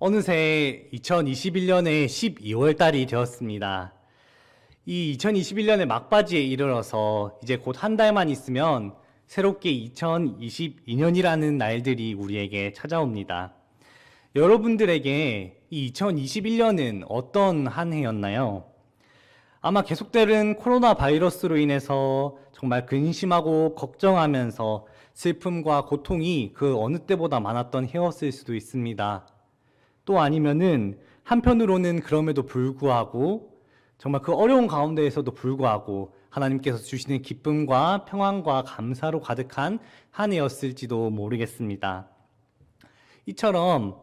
어느새 2021년의 12월 달이 되었습니다. 이 2021년의 막바지에 이르러서 이제 곧 한 달만 있으면 새롭게 2022년이라는 날들이 우리에게 찾아옵니다. 여러분들에게 이 2021년은 어떤 한 해였나요? 아마 계속되는 코로나 바이러스로 인해서 정말 근심하고 걱정하면서 슬픔과 고통이 그 어느 때보다 많았던 해였을 수도 있습니다. 또 아니면은 한편으로는 그럼에도 불구하고 정말 그 어려운 가운데에서도 불구하고 하나님께서 주시는 기쁨과 평안과 감사로 가득한 한 해였을지도 모르겠습니다. 이처럼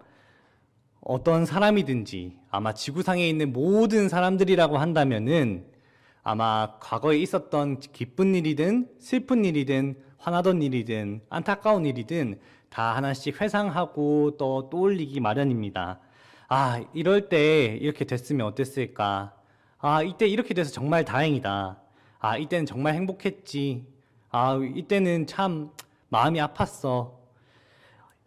어떤 사람이든지 아마 지구상에 있는 모든 사람들이라고 한다면은 아마 과거에 있었던 기쁜 일이든 슬픈 일이든 화나던 일이든 안타까운 일이든 다 하나씩 회상하고 또 떠올리기 마련입니다. 아, 이럴 때 이렇게 됐으면 어땠을까? 아, 이때 이렇게 돼서 정말 다행이다. 아, 이때는 정말 행복했지. 아, 이때는 참 마음이 아팠어.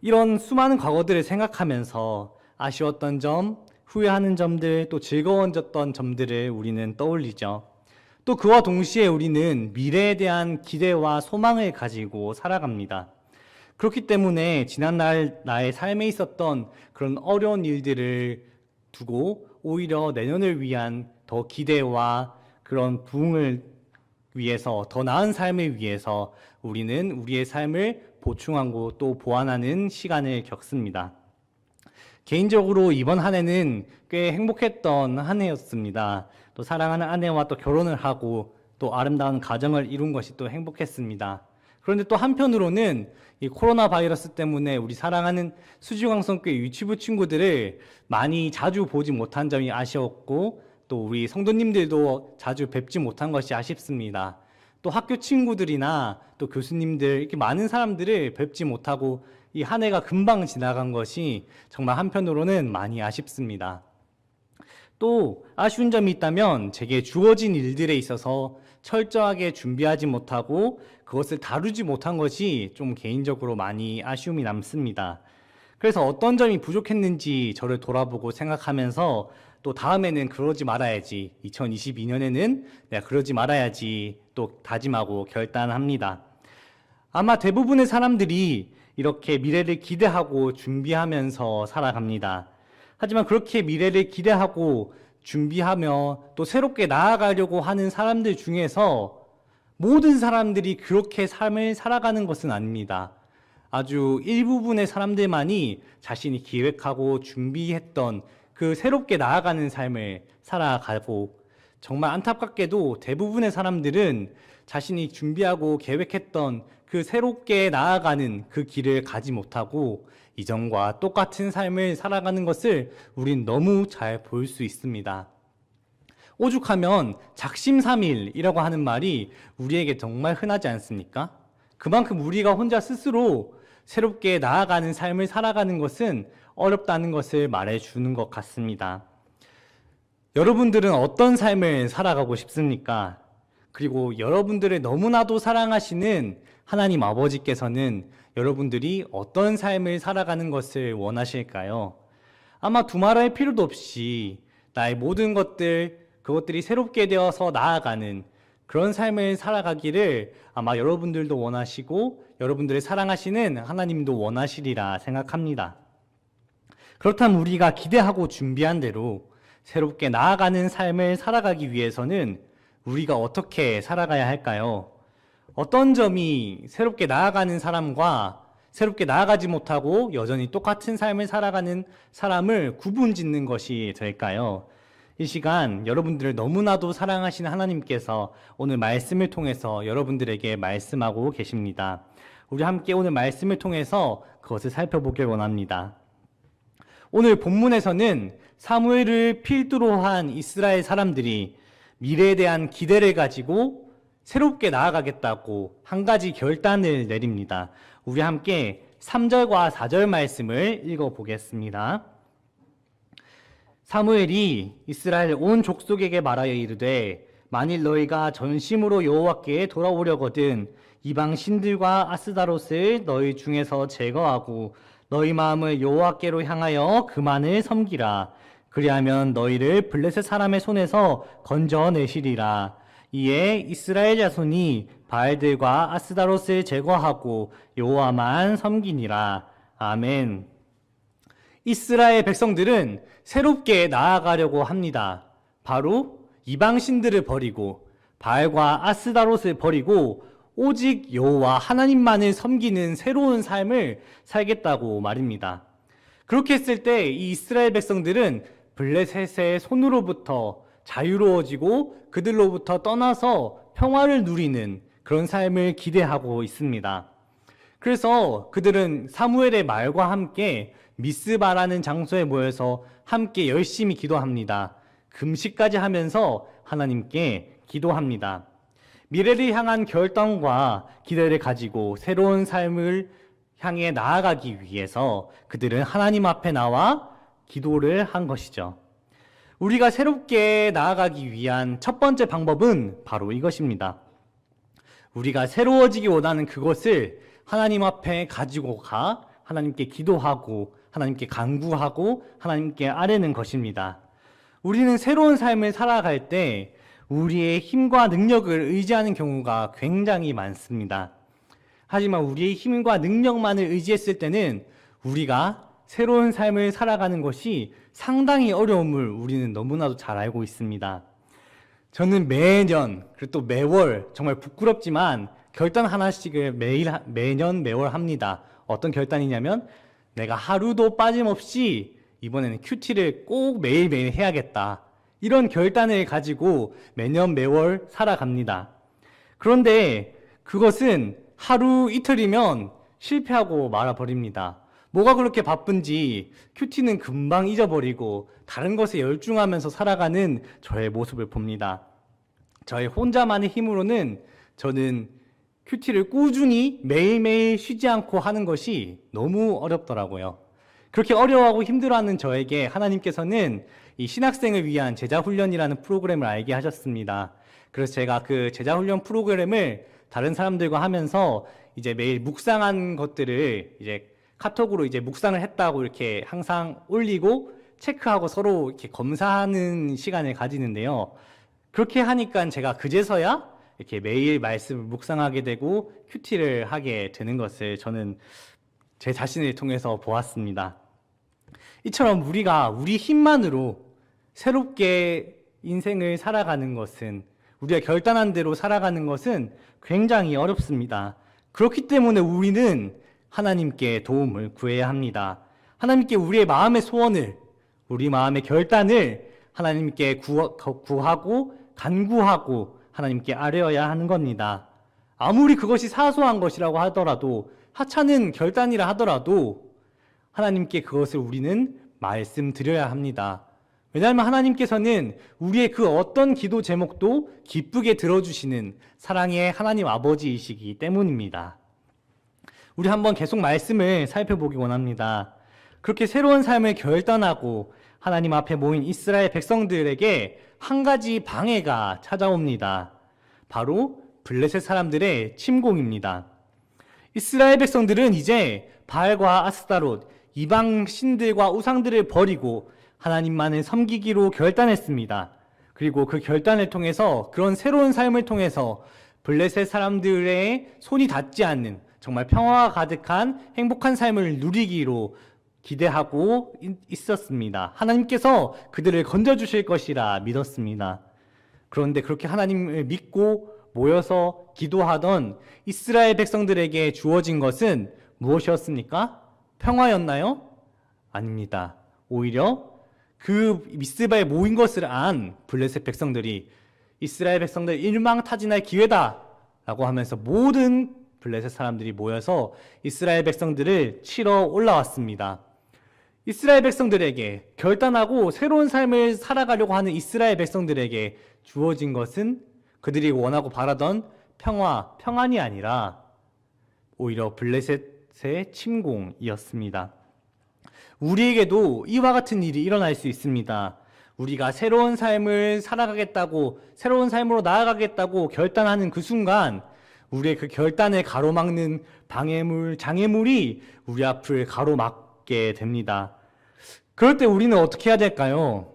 이런 수많은 과거들을 생각하면서 아쉬웠던 점, 후회하는 점들, 또 즐거워졌던 점들을 우리는 떠올리죠. 또 그와 동시에 우리는 미래에 대한 기대와 소망을 가지고 살아갑니다. 그렇기 때문에 지난날 나의 삶에 있었던 그런 어려운 일들을 두고 오히려 내년을 위한 더 기대와 그런 부흥을 위해서, 더 나은 삶을 위해서 우리는 우리의 삶을 보충하고 또 보완하는 시간을 겪습니다. 개인적으로 이번 한 해는 꽤 행복했던 한 해였습니다. 또 사랑하는 아내와 또 결혼을 하고 또 아름다운 가정을 이룬 것이 또 행복했습니다. 그런데 또 한편으로는 이 코로나 바이러스 때문에 우리 사랑하는 수지광성교회 유치부 친구들을 많이 자주 보지 못한 점이 아쉬웠고 또 우리 성도님들도 자주 뵙지 못한 것이 아쉽습니다. 또 학교 친구들이나 또 교수님들 이렇게 많은 사람들을 뵙지 못하고 이 한 해가 금방 지나간 것이 정말 한편으로는 많이 아쉽습니다. 또 아쉬운 점이 있다면 제게 주어진 일들에 있어서 철저하게 준비하지 못하고 그것을 다루지 못한 것이 좀 개인적으로 많이 아쉬움이 남습니다. 그래서 어떤 점이 부족했는지 저를 돌아보고 생각하면서 또 다음에는 그러지 말아야지, 2022년에는 내가 그러지 말아야지 또 다짐하고 결단합니다. 아마 대부분의 사람들이 이렇게 미래를 기대하고 준비하면서 살아갑니다. 하지만 그렇게 미래를 기대하고 준비하며 또 새롭게 나아가려고 하는 사람들 중에서 모든 사람들이 그렇게 삶을 살아가는 것은 아닙니다. 아주 일부분의 사람들만이 자신이 기획하고 준비했던 그 새롭게 나아가는 삶을 살아가고, 정말 안타깝게도 대부분의 사람들은 자신이 준비하고 계획했던 그 새롭게 나아가는 그 길을 가지 못하고 이전과 똑같은 삶을 살아가는 것을 우린 너무 잘 볼 수 있습니다. 오죽하면 작심삼일이라고 하는 말이 우리에게 정말 흔하지 않습니까? 그만큼 우리가 혼자 스스로 새롭게 나아가는 삶을 살아가는 것은 어렵다는 것을 말해주는 것 같습니다. 여러분들은 어떤 삶을 살아가고 싶습니까? 그리고 여러분들을 너무나도 사랑하시는 하나님 아버지께서는 여러분들이 어떤 삶을 살아가는 것을 원하실까요? 아마 두말할 필요도 없이 나의 모든 그것들이 새롭게 되어서 나아가는 그런 삶을 살아가기를 아마 여러분들도 원하시고 여러분들을 사랑하시는 하나님도 원하시리라 생각합니다. 그렇다면 우리가 기대하고 준비한 대로 새롭게 나아가는 삶을 살아가기 위해서는 우리가 어떻게 살아가야 할까요? 어떤 점이 새롭게 나아가는 사람과 새롭게 나아가지 못하고 여전히 똑같은 삶을 살아가는 사람을 구분짓는 것이 될까요? 이 시간 여러분들을 너무나도 사랑하시는 하나님께서 오늘 말씀을 통해서 여러분들에게 말씀하고 계십니다. 우리 함께 오늘 말씀을 통해서 그것을 살펴보길 원합니다. 오늘 본문에서는 사무엘을 필두로 한 이스라엘 사람들이 미래에 대한 기대를 가지고 새롭게 나아가겠다고 한 가지 결단을 내립니다. 우리 함께 3절과 4절 말씀을 읽어보겠습니다. 사무엘이 이스라엘 온 족속에게 말하여 이르되 만일 너희가 전심으로 여호와께 돌아오려거든 이방 신들과 아스다롯을 너희 중에서 제거하고 너희 마음을 여호와께로 향하여 그만을 섬기라. 그리하면 너희를 블레셋 사람의 손에서 건져내시리라. 이에 이스라엘 자손이 바알들과 아스다롯을 제거하고 여호와만 섬기니라. 아멘. 이스라엘 백성들은 새롭게 나아가려고 합니다. 바로 이방신들을 버리고 바알과 아스다롯을 버리고 오직 여호와 하나님만을 섬기는 새로운 삶을 살겠다고 말입니다. 그렇게 했을 때 이 이스라엘 백성들은 블레셋의 손으로부터 자유로워지고 그들로부터 떠나서 평화를 누리는 그런 삶을 기대하고 있습니다. 그래서 그들은 사무엘의 말과 함께 미스바라는 장소에 모여서 함께 열심히 기도합니다. 금식까지 하면서 하나님께 기도합니다. 미래를 향한 결단과 기대를 가지고 새로운 삶을 향해 나아가기 위해서 그들은 하나님 앞에 나와 기도를 한 것이죠. 우리가 새롭게 나아가기 위한 첫 번째 방법은 바로 이것입니다. 우리가 새로워지기 원하는 그것을 하나님 앞에 가지고 가 하나님께 기도하고 하나님께 간구하고 하나님께 아뢰는 것입니다. 우리는 새로운 삶을 살아갈 때 우리의 힘과 능력을 의지하는 경우가 굉장히 많습니다. 하지만 우리의 힘과 능력만을 의지했을 때는 우리가 새로운 삶을 살아가는 것이 상당히 어려움을 우리는 너무나도 잘 알고 있습니다. 저는 매년 그리고 또 매월 정말 부끄럽지만 결단 하나씩을 매년 매월 합니다. 어떤 결단이냐면 내가 하루도 빠짐없이 이번에는 큐티를 꼭 매일매일 해야겠다. 이런 결단을 가지고 매년 매월 살아갑니다. 그런데 그것은 하루 이틀이면 실패하고 말아버립니다. 뭐가 그렇게 바쁜지 큐티는 금방 잊어버리고 다른 것에 열중하면서 살아가는 저의 모습을 봅니다. 저의 혼자만의 힘으로는 저는 큐티를 꾸준히 매일매일 쉬지 않고 하는 것이 너무 어렵더라고요. 그렇게 어려워하고 힘들어하는 저에게 하나님께서는 이 신학생을 위한 제자훈련이라는 프로그램을 알게 하셨습니다. 그래서 제가 그 제자훈련 프로그램을 다른 사람들과 하면서 이제 매일 묵상한 것들을 이제 카톡으로 이제 묵상을 했다고 이렇게 항상 올리고 체크하고 서로 이렇게 검사하는 시간을 가지는데요. 그렇게 하니까 제가 그제서야 이렇게 매일 말씀을 묵상하게 되고 큐티를 하게 되는 것을 저는 제 자신을 통해서 보았습니다. 이처럼 우리가 우리 힘만으로 새롭게 인생을 살아가는 것은 우리가 결단한 대로 살아가는 것은 굉장히 어렵습니다. 그렇기 때문에 우리는 하나님께 도움을 구해야 합니다. 하나님께 우리의 마음의 소원을, 우리 마음의 결단을 하나님께 구하고 간구하고 하나님께 아뢰어야 하는 겁니다. 아무리 그것이 사소한 것이라고 하더라도 하찮은 결단이라 하더라도 하나님께 그것을 우리는 말씀드려야 합니다. 왜냐하면 하나님께서는 우리의 그 어떤 기도 제목도 기쁘게 들어주시는 사랑의 하나님 아버지이시기 때문입니다. 우리 한번 계속 말씀을 살펴보기 원합니다. 그렇게 새로운 삶을 결단하고 하나님 앞에 모인 이스라엘 백성들에게 한 가지 방해가 찾아옵니다. 바로 블레셋 사람들의 침공입니다. 이스라엘 백성들은 이제 바알과 아스타롯, 이방 신들과 우상들을 버리고 하나님만을 섬기기로 결단했습니다. 그리고 그 결단을 통해서 그런 새로운 삶을 통해서 블레셋 사람들의 손이 닿지 않는 정말 평화가 가득한 행복한 삶을 누리기로 기대하고 있었습니다. 하나님께서 그들을 건져주실 것이라 믿었습니다. 그런데 그렇게 하나님을 믿고 모여서 기도하던 이스라엘 백성들에게 주어진 것은 무엇이었습니까? 평화였나요? 아닙니다. 오히려 그 미스바에 모인 것을 안 블레셋 백성들이 이스라엘 백성들 일망타진할 기회다 라고 하면서 모든 블레셋 사람들이 모여서 이스라엘 백성들을 치러 올라왔습니다. 이스라엘 백성들에게 결단하고 새로운 삶을 살아가려고 하는 이스라엘 백성들에게 주어진 것은 그들이 원하고 바라던 평안이 아니라 오히려 블레셋의 침공이었습니다. 우리에게도 이와 같은 일이 일어날 수 있습니다. 우리가 새로운 삶을 살아가겠다고, 새로운 삶으로 나아가겠다고 결단하는 그 순간 우리의 그 결단을 가로막는 방해물, 장애물이 우리 앞을 가로막게 됩니다. 그럴 때 우리는 어떻게 해야 될까요?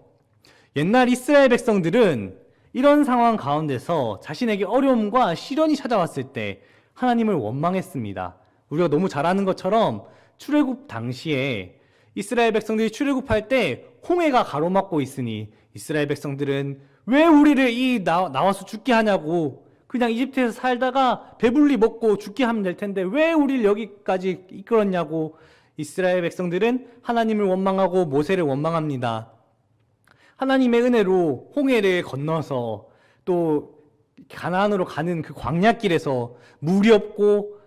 옛날 이스라엘 백성들은 이런 상황 가운데서 자신에게 어려움과 시련이 찾아왔을 때 하나님을 원망했습니다. 우리가 너무 잘 아는 것처럼 출애굽 당시에 이스라엘 백성들이 출애굽할 때 홍해가 가로막고 있으니 이스라엘 백성들은 왜 우리를 나와서 죽게 하냐고, 그냥 이집트에서 살다가 배불리 먹고 죽게 하면 될 텐데 왜 우리를 여기까지 이끌었냐고 이스라엘 백성들은 하나님을 원망하고 모세를 원망합니다. 하나님의 은혜로 홍해를 건너서 또 가나안으로 가는 그 광야길에서 물이 없고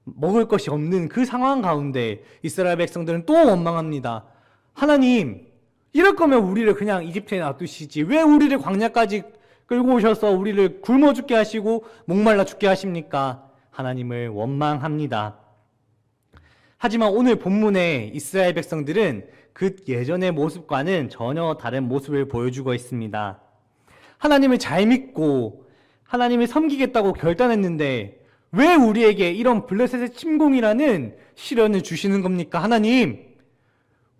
먹을 것이 없는 그 상황 가운데 이스라엘 백성들은 또 원망합니다. 하나님, 이럴 거면 우리를 그냥 이집트에 놔두시지 왜 우리를 광야까지 끌고 오셔서 우리를 굶어 죽게 하시고 목말라 죽게 하십니까? 하나님을 원망합니다. 하지만 오늘 본문의 이스라엘 백성들은 그 예전의 모습과는 전혀 다른 모습을 보여주고 있습니다. 하나님을 잘 믿고 하나님을 섬기겠다고 결단했는데 왜 우리에게 이런 블레셋의 침공이라는 시련을 주시는 겁니까? 하나님,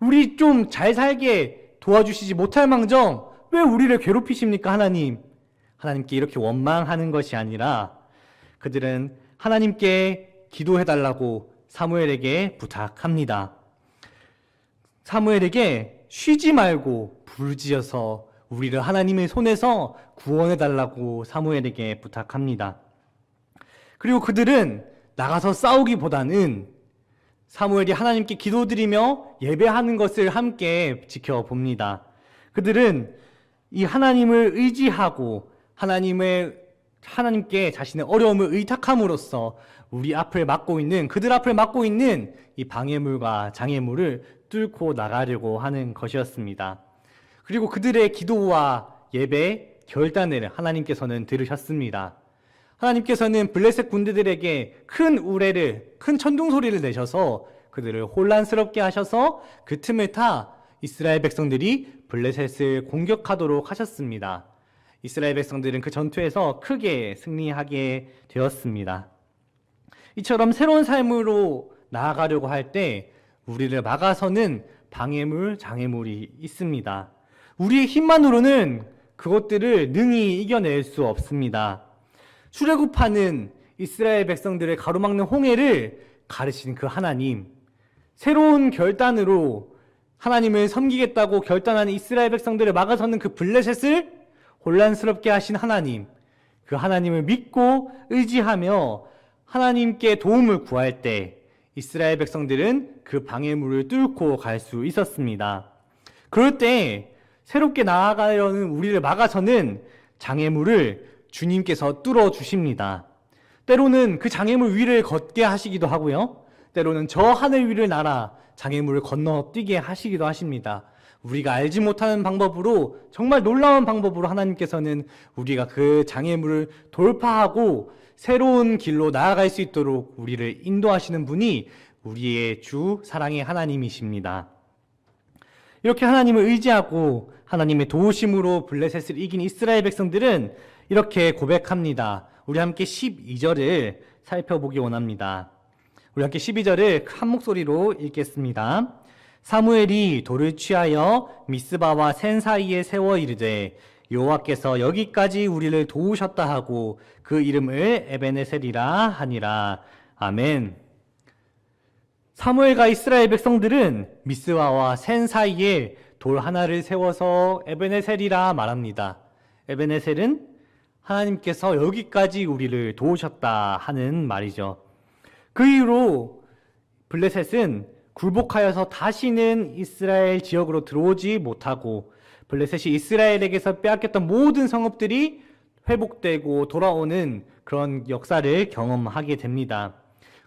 우리 좀 잘 살게 도와주시지 못할 망정 왜 우리를 괴롭히십니까? 하나님. 하나님께 이렇게 원망하는 것이 아니라 그들은 하나님께 기도해달라고 사무엘에게 부탁합니다. 사무엘에게 쉬지 말고 부르짖어서 우리를 하나님의 손에서 구원해달라고 사무엘에게 부탁합니다. 그리고 그들은 나가서 싸우기보다는 사무엘이 하나님께 기도드리며 예배하는 것을 함께 지켜봅니다. 그들은 이 하나님을 의지하고 하나님께 자신의 어려움을 의탁함으로써 그들 앞을 막고 있는 이 방해물과 장애물을 뚫고 나가려고 하는 것이었습니다. 그리고 그들의 기도와 예배, 결단을 하나님께서는 들으셨습니다. 하나님께서는 블레셋 군대들에게 큰 천둥 소리를 내셔서 그들을 혼란스럽게 하셔서 그 틈을 타 이스라엘 백성들이 블레셋을 공격하도록 하셨습니다. 이스라엘 백성들은 그 전투에서 크게 승리하게 되었습니다. 이처럼 새로운 삶으로 나아가려고 할 때 우리를 막아서는 방해물, 장애물이 있습니다. 우리의 힘만으로는 그것들을 능히 이겨낼 수 없습니다. 출애굽하는 이스라엘 백성들을 가로막는 홍해를 가르친 그 하나님, 새로운 결단으로 하나님을 섬기겠다고 결단하는 이스라엘 백성들을 막아서는 그 블레셋을 혼란스럽게 하신 하나님, 그 하나님을 믿고 의지하며 하나님께 도움을 구할 때 이스라엘 백성들은 그 방해물을 뚫고 갈 수 있었습니다. 그럴 때 새롭게 나아가려는 우리를 막아서는 장애물을 주님께서 뚫어주십니다. 때로는 그 장애물 위를 걷게 하시기도 하고요. 때로는 저 하늘 위를 날아 장애물을 건너뛰게 하시기도 하십니다. 우리가 알지 못하는 방법으로, 정말 놀라운 방법으로 하나님께서는 우리가 그 장애물을 돌파하고 새로운 길로 나아갈 수 있도록 우리를 인도하시는 분이 우리의 주 사랑의 하나님이십니다. 이렇게 하나님을 의지하고 하나님의 도우심으로 블레셋을 이긴 이스라엘 백성들은 이렇게 고백합니다. 우리 함께 12절을 살펴보기 원합니다. 우리 함께 12절을 한 목소리로 읽겠습니다. 사무엘이 돌을 취하여 미스바와 센 사이에 세워 이르되 여호와께서 여기까지 우리를 도우셨다 하고 그 이름을 에베네셀이라 하니라. 아멘. 사무엘과 이스라엘 백성들은 미스바와 센 사이에 돌 하나를 세워서 에베네셀이라 말합니다. 에베네셀은 하나님께서 여기까지 우리를 도우셨다 하는 말이죠. 그 이후로 블레셋은 굴복하여서 다시는 이스라엘 지역으로 들어오지 못하고 블레셋이 이스라엘에게서 빼앗겼던 모든 성읍들이 회복되고 돌아오는 그런 역사를 경험하게 됩니다.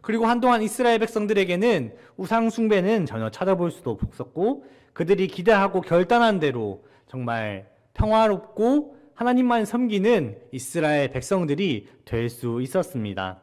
그리고 한동안 이스라엘 백성들에게는 우상 숭배는 전혀 찾아볼 수도 없었고 그들이 기대하고 결단한 대로 정말 평화롭고 하나님만 섬기는 이스라엘 백성들이 될 수 있었습니다.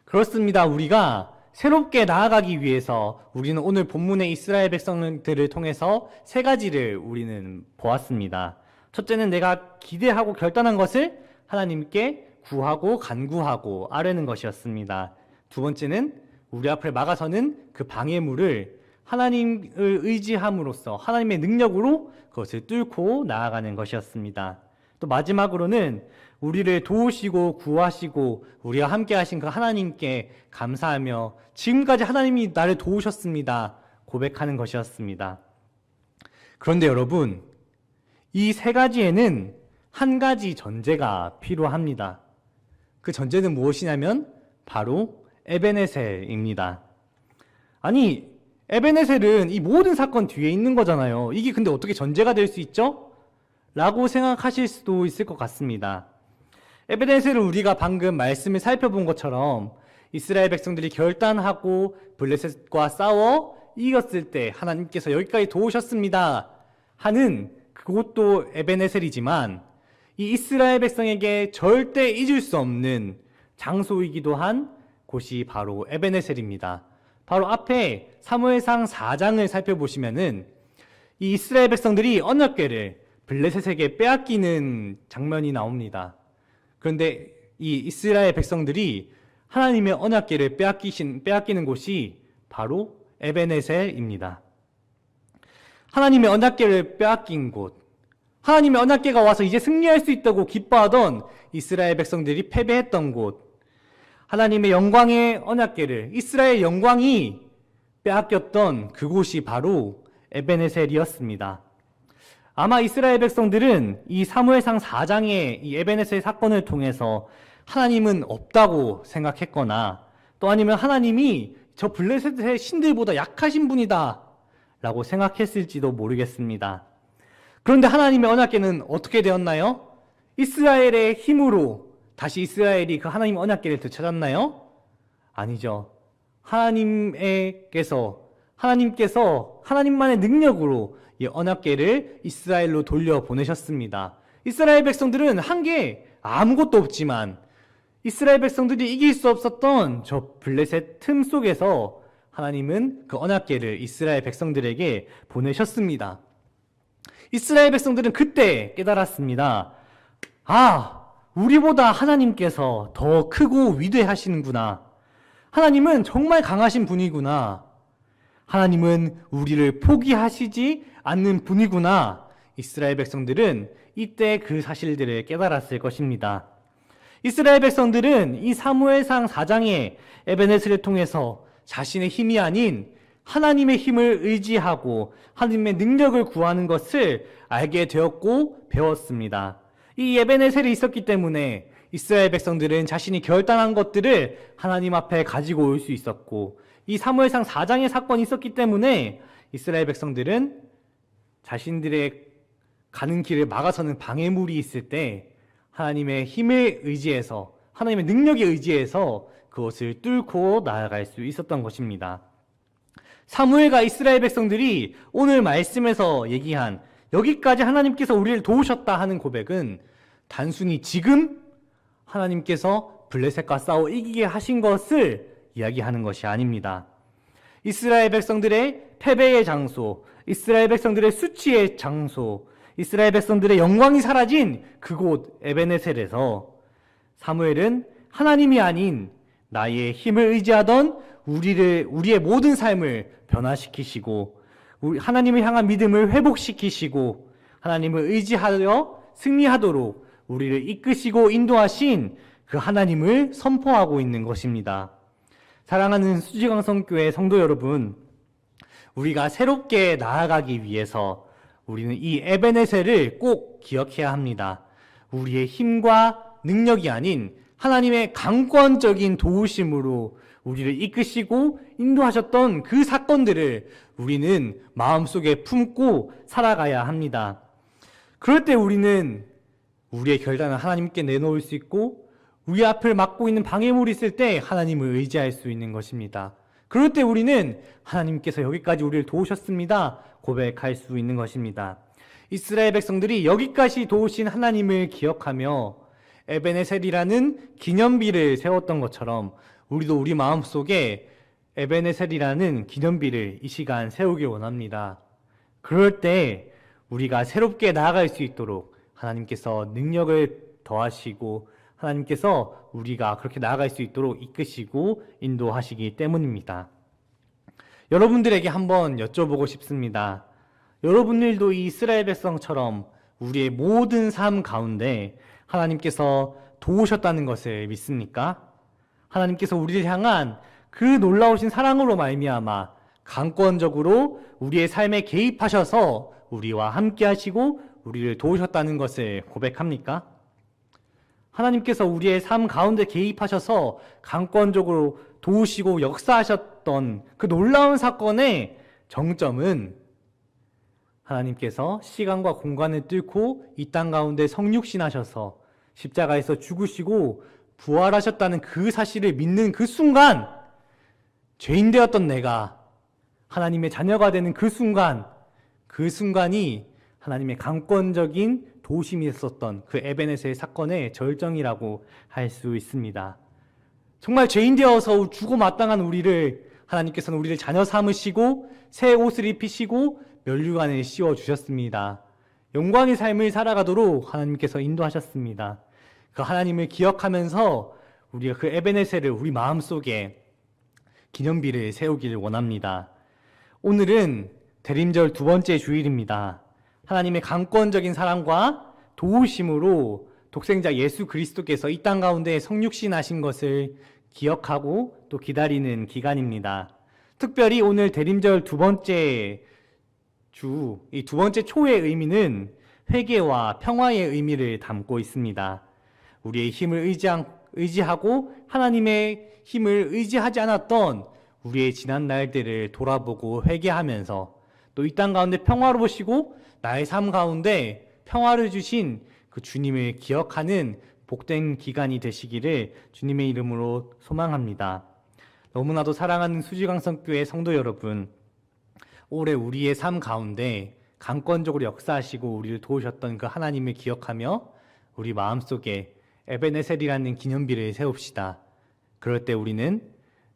그렇습니다. 우리가 새롭게 나아가기 위해서 우리는 오늘 본문의 이스라엘 백성들을 통해서 세 가지를 우리는 보았습니다. 첫째는 내가 기대하고 결단한 것을 하나님께 구하고 간구하고 아뢰는 것이었습니다. 두 번째는 우리 앞을 막아서는 그 방해물을 하나님을 의지함으로써 하나님의 능력으로 그것을 뚫고 나아가는 것이었습니다. 또 마지막으로는 우리를 도우시고 구하시고 우리와 함께 하신 그 하나님께 감사하며 지금까지 하나님이 나를 도우셨습니다 고백하는 것이었습니다. 그런데 여러분, 이 세 가지에는 한 가지 전제가 필요합니다. 그 전제는 무엇이냐면 바로 에베네셀입니다. 아니, 에베네셀은 이 모든 사건 뒤에 있는 거잖아요. 이게 근데 어떻게 전제가 될 수 있죠? 라고 생각하실 수도 있을 것 같습니다. 에베네셀은 우리가 방금 말씀을 살펴본 것처럼 이스라엘 백성들이 결단하고 블레셋과 싸워 이겼을 때 하나님께서 여기까지 도우셨습니다 하는 그것도 에베네셀이지만 이 이스라엘 백성에게 절대 잊을 수 없는 장소이기도 한 곳이 바로 에베네셀입니다. 바로 앞에 사무엘상 4장을 살펴보시면은 이 이스라엘 백성들이 언약궤를 블레셋에게 빼앗기는 장면이 나옵니다. 그런데 이 이스라엘 백성들이 하나님의 언약궤를 빼앗기는 곳이 바로 에베네셀입니다. 하나님의 언약궤를 빼앗긴 곳, 하나님의 언약궤가 와서 이제 승리할 수 있다고 기뻐하던 이스라엘 백성들이 패배했던 곳, 하나님의 영광의 언약궤를 이스라엘 영광이 빼앗겼던 그곳이 바로 에베네셀이었습니다. 아마 이스라엘 백성들은 이 사무엘상 4장의 이 에베네셀 사건을 통해서 하나님은 없다고 생각했거나 또 아니면 하나님이 저 블레셋의 신들보다 약하신 분이다 라고 생각했을지도 모르겠습니다. 그런데 하나님의 언약궤는 어떻게 되었나요? 이스라엘의 힘으로 다시 이스라엘이 그 하나님의 언약궤를 되찾았나요? 아니죠. 하나님께서 하나님만의 능력으로 이 언약궤를 이스라엘로 돌려보내셨습니다. 이스라엘 백성들은 한 게 아무것도 없지만 이스라엘 백성들이 이길 수 없었던 저 블레셋 틈 속에서 하나님은 그 언약궤를 이스라엘 백성들에게 보내셨습니다. 이스라엘 백성들은 그때 깨달았습니다. 아, 우리보다 하나님께서 더 크고 위대하시는구나. 하나님은 정말 강하신 분이구나. 하나님은 우리를 포기하시지 않는 분이구나. 이스라엘 백성들은 이때 그 사실들을 깨달았을 것입니다. 이스라엘 백성들은 이 사무엘상 4장의 에베네셀을 통해서 자신의 힘이 아닌 하나님의 힘을 의지하고 하나님의 능력을 구하는 것을 알게 되었고 배웠습니다. 이 에베네셀이 있었기 때문에 이스라엘 백성들은 자신이 결단한 것들을 하나님 앞에 가지고 올 수 있었고, 이 사무엘상 4장의 사건이 있었기 때문에 이스라엘 백성들은 자신들의 가는 길을 막아서는 방해물이 있을 때 하나님의 힘에 의지해서, 하나님의 능력에 의지해서 그것을 뚫고 나아갈 수 있었던 것입니다. 사무엘과 이스라엘 백성들이 오늘 말씀에서 얘기한 여기까지 하나님께서 우리를 도우셨다 하는 고백은 단순히 지금 하나님께서 블레셋과 싸워 이기게 하신 것을 이야기하는 것이 아닙니다. 이스라엘 백성들의 패배의 장소, 이스라엘 백성들의 수치의 장소, 이스라엘 백성들의 영광이 사라진 그곳 에베네셀에서 사무엘은 하나님이 아닌 나의 힘을 의지하던 우리의 모든 삶을 변화시키시고 하나님을 향한 믿음을 회복시키시고 하나님을 의지하여 승리하도록 우리를 이끄시고 인도하신 그 하나님을 선포하고 있는 것입니다. 사랑하는 수지강성교회 성도 여러분, 우리가 새롭게 나아가기 위해서 우리는 이 에베네셀을 꼭 기억해야 합니다. 우리의 힘과 능력이 아닌 하나님의 강권적인 도우심으로 우리를 이끄시고 인도하셨던 그 사건들을 우리는 마음속에 품고 살아가야 합니다. 그럴 때 우리는 우리의 결단을 하나님께 내놓을 수 있고 우리 앞을 막고 있는 방해물이 있을 때 하나님을 의지할 수 있는 것입니다. 그럴 때 우리는 하나님께서 여기까지 우리를 도우셨습니다 고백할 수 있는 것입니다. 이스라엘 백성들이 여기까지 도우신 하나님을 기억하며 에베네셀이라는 기념비를 세웠던 것처럼 우리도 우리 마음속에 에베네셀이라는 기념비를 이 시간 세우길 원합니다. 그럴 때 우리가 새롭게 나아갈 수 있도록 하나님께서 능력을 더하시고 하나님께서 우리가 그렇게 나아갈 수 있도록 이끄시고 인도하시기 때문입니다. 여러분들에게 한번 여쭤보고 싶습니다. 여러분들도 이 이스라엘 백성처럼 우리의 모든 삶 가운데 하나님께서 도우셨다는 것을 믿습니까? 하나님께서 우리를 향한 그 놀라우신 사랑으로 말미암아 강권적으로 우리의 삶에 개입하셔서 우리와 함께 하시고 우리를 도우셨다는 것을 고백합니까? 하나님께서 우리의 삶 가운데 개입하셔서 강권적으로 도우시고 역사하셨던 그 놀라운 사건의 정점은 하나님께서 시간과 공간을 뚫고 이 땅 가운데 성육신하셔서 십자가에서 죽으시고 부활하셨다는 그 사실을 믿는 그 순간, 죄인 되었던 내가 하나님의 자녀가 되는 그 순간이 하나님의 강권적인 도우심이 있었던 그 에베네셀 사건의 절정이라고 할 수 있습니다. 정말 죄인 되어서 죽어 마땅한 우리를 하나님께서는 우리를 자녀 삼으시고 새 옷을 입히시고 면류관을 씌워 주셨습니다. 영광의 삶을 살아가도록 하나님께서 인도하셨습니다. 그 하나님을 기억하면서 우리가 그 에베네셀을 우리 마음속에 기념비를 세우기를 원합니다. 오늘은 대림절 두 번째 주일입니다. 하나님의 강권적인 사랑과 도우심으로 독생자 예수 그리스도께서 이 땅 가운데 성육신하신 것을 기억하고 또 기다리는 기간입니다. 특별히 오늘 대림절 두 번째 이 두 번째 초의 의미는 회개와 평화의 의미를 담고 있습니다. 우리의 힘을 의지하고 하나님의 힘을 의지하지 않았던 우리의 지난 날들을 돌아보고 회개하면서 또 이 땅 가운데 평화로우시고 나의 삶 가운데 평화를 주신 그 주님을 기억하는 복된 기간이 되시기를 주님의 이름으로 소망합니다. 너무나도 사랑하는 수지강성교회 성도 여러분, 올해 우리의 삶 가운데 강권적으로 역사하시고 우리를 도우셨던 그 하나님을 기억하며 우리 마음속에 에베네셀이라는 기념비를 세웁시다. 그럴 때 우리는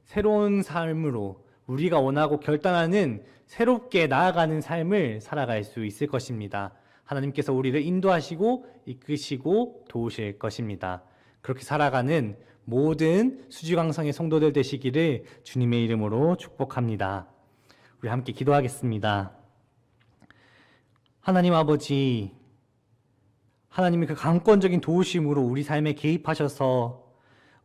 새로운 삶으로 우리가 원하고 결단하는 새롭게 나아가는 삶을 살아갈 수 있을 것입니다. 하나님께서 우리를 인도하시고 이끄시고 도우실 것입니다. 그렇게 살아가는 모든 수지강성의 성도들 되시기를 주님의 이름으로 축복합니다. 우리 함께 기도하겠습니다. 하나님 아버지, 하나님의 그 강권적인 도우심으로 우리 삶에 개입하셔서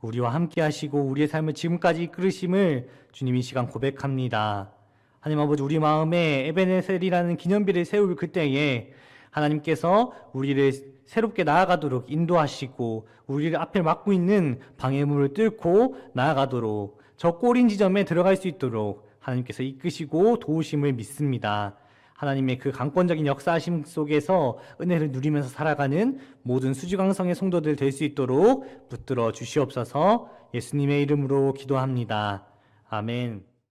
우리와 함께 하시고 우리의 삶을 지금까지 이끌으심을 주님 이 시간 고백합니다. 하나님 아버지, 우리 마음에 에베네셀이라는 기념비를 세울 그때에 하나님께서 우리를 새롭게 나아가도록 인도하시고 우리를 앞에 막고 있는 방해물을 뚫고 나아가도록 저 꼬린 지점에 들어갈 수 있도록 하나님께서 이끄시고 도우심을 믿습니다. 하나님의 그 강권적인 역사하심 속에서 은혜를 누리면서 살아가는 모든 수지강성의 성도들 될 수 있도록 붙들어 주시옵소서. 예수님의 이름으로 기도합니다. 아멘.